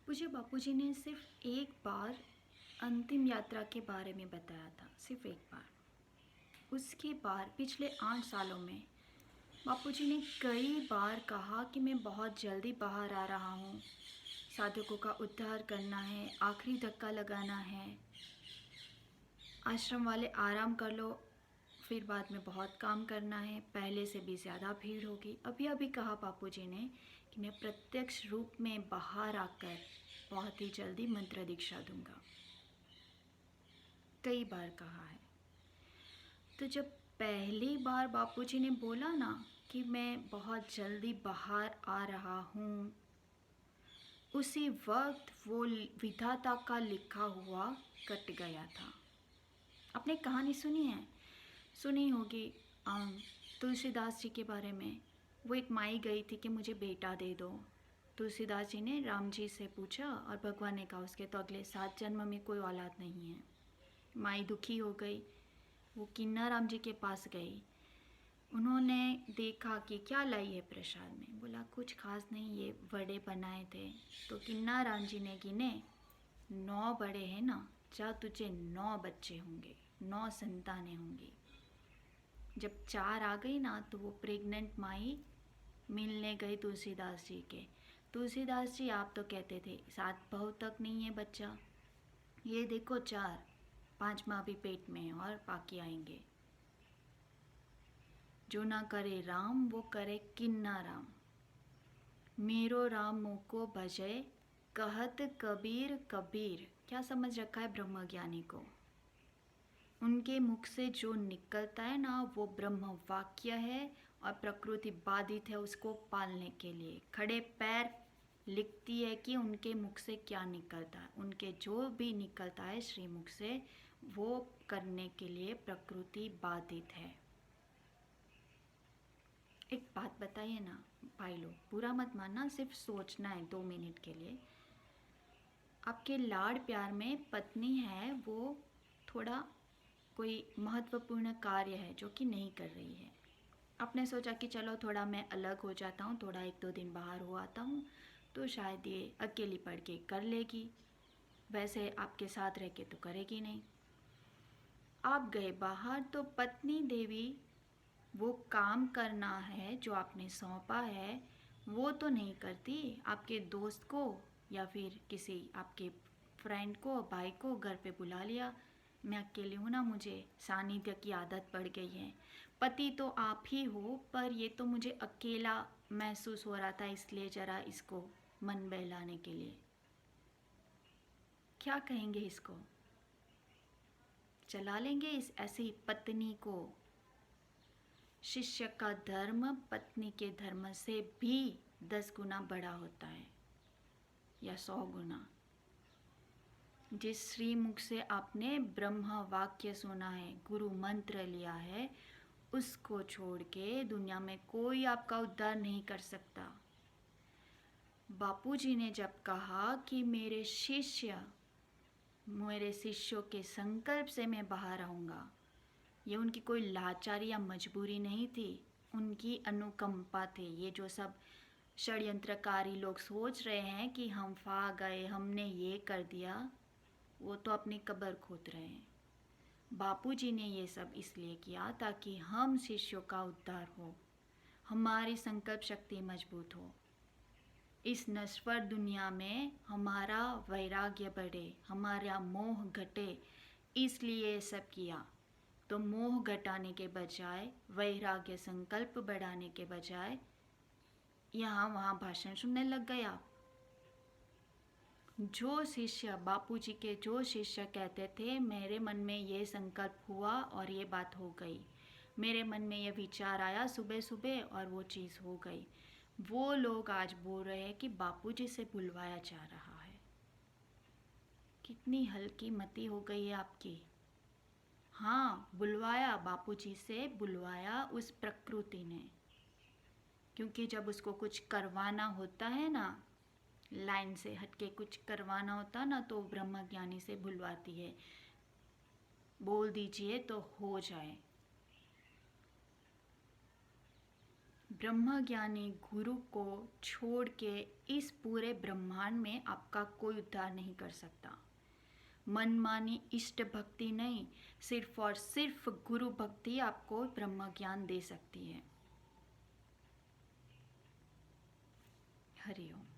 मुझे बापूजी ने सिर्फ एक बार अंतिम यात्रा के बारे में बताया था, सिर्फ एक बार। उसके बाद पिछले 8 सालों में बापूजी ने कई बार कहा कि मैं बहुत जल्दी बाहर आ रहा हूँ, साधकों का उद्धार करना है, आखिरी धक्का लगाना है, आश्रम वाले आराम कर लो, फिर बाद में बहुत काम करना है, पहले से भी ज़्यादा भीड़ होगी। अभी अभी कहा बापूजी ने कि मैं प्रत्यक्ष रूप में बाहर आकर बहुत ही जल्दी मंत्र दीक्षा दूंगा। कई बार कहा है। तो जब पहली बार बापूजी ने बोला ना कि मैं बहुत जल्दी बाहर आ रहा हूँ, उसी वक्त वो विधाता का लिखा हुआ कट गया था। आपने कहानी सुनी है, सुनी होगी तुलसीदास जी के बारे में। वो एक माई गई थी कि मुझे बेटा दे दो। तुलसीदास जी ने राम जी से पूछा और भगवान ने कहा उसके तो अगले 7 जन्म में कोई औलाद नहीं है। माई दुखी हो गई, वो किन्ना राम जी के पास गई। उन्होंने देखा कि क्या लाई है प्रसाद में, बोला कुछ खास नहीं, ये वड़े बनाए थे। तो किन्ना राम जी ने गिने, 9 बड़े हैं ना, जा तुझे 9 बच्चे होंगे, 9 संतानें होंगी। जब 4 आ गई ना तो वो प्रेग्नेंट माई मिलने गई तुलसीदास जी के। तुलसीदास जी आप तो कहते थे 7 बहू तक नहीं है बच्चा, ये देखो 4, 5वां भी पेट में है और बाकी आएंगे। जो ना करे राम वो करे किन्ना राम, मेरो राम मुको भजे, कहत कबीर कबीर। क्या समझ रखा है ब्रह्मज्ञानी को? उनके मुख से जो निकलता है ना वो ब्रह्म वाक्य है और प्रकृति बाधित है उसको पालने के लिए। खड़े पैर लिखती है कि उनके मुख से क्या निकलता है। उनके जो भी निकलता है श्रीमुख से वो करने के लिए प्रकृति बाधित है। एक बात बताइए ना भाई लोग, बुरा मत मानना, सिर्फ सोचना है 2 मिनट के लिए। आपके लाड़ प्यार में पत्नी है, वो थोड़ा कोई महत्वपूर्ण कार्य है जो कि नहीं कर रही है। आपने सोचा कि चलो थोड़ा मैं अलग हो जाता हूँ, थोड़ा 1-2 दिन बाहर हो आता हूँ तो शायद ये अकेली पड़ के कर लेगी, वैसे आपके साथ रह के तो करेगी नहीं। आप गए बाहर तो पत्नी देवी वो काम करना है जो आपने सौंपा है वो तो नहीं करती। आपके दोस्त को या फिर किसी आपके फ्रेंड को, भाई को घर पे बुला लिया, मैं अकेली हूँ ना, मुझे सानिध्य की आदत पड़ गई है। पति तो आप ही हो पर ये तो मुझे अकेला महसूस हो रहा था, इसलिए ज़रा इसको मन बहलाने के लिए। क्या कहेंगे इसको? चला लेंगे इस ऐसी पत्नी को? शिष्य का धर्म पत्नी के धर्म से भी 10 गुना बड़ा होता है या 100 गुना। जिस श्रीमुख से आपने ब्रह्म वाक्य सुना है, गुरु मंत्र लिया है, उसको छोड़ के दुनिया में कोई आपका उद्धार नहीं कर सकता। बापूजी ने जब कहा कि मेरे शिष्यों के संकल्प से मैं बाहर आऊँगा, ये उनकी कोई लाचारी या मजबूरी नहीं थी, उनकी अनुकंपा थी। ये जो सब षड्यंत्रकारी लोग सोच रहे हैं कि हम फा गए, हमने ये कर दिया, वो तो अपनी कब्र खोद रहे हैं। बापूजी ने ये सब इसलिए किया ताकि हम शिष्यों का उद्धार हो, हमारी संकल्प शक्ति मजबूत हो, इस नश्वर दुनिया में हमारा वैराग्य बढ़े, हमारा मोह घटे, इसलिए ये सब किया। तो मोह घटाने के बजाय, वैराग्य संकल्प बढ़ाने के बजाय यहाँ वहाँ भाषण सुनने लग गए आप। जो शिष्य, बापूजी के जो शिष्य कहते थे मेरे मन में ये संकल्प हुआ और ये बात हो गई, मेरे मन में ये विचार आया सुबह सुबह और वो चीज़ हो गई, वो लोग आज बोल रहे हैं कि बापूजी से बुलवाया जा रहा है। कितनी हल्की मति हो गई है आपकी। हाँ, बुलवाया, बापूजी से बुलवाया उस प्रकृति ने, क्योंकि जब उसको कुछ करवाना होता है ना, लाइन से हटके कुछ करवाना होता ना, तो ब्रह्मज्ञानी से बुलवाती है, बोल दीजिए तो हो जाए। ब्रह्मज्ञानी गुरु को छोड़ के इस पूरे ब्रह्मांड में आपका कोई उद्धार नहीं कर सकता। मनमानी इष्ट भक्ति नहीं, सिर्फ और सिर्फ गुरु भक्ति आपको ब्रह्म ज्ञान दे सकती है। हरि ओम।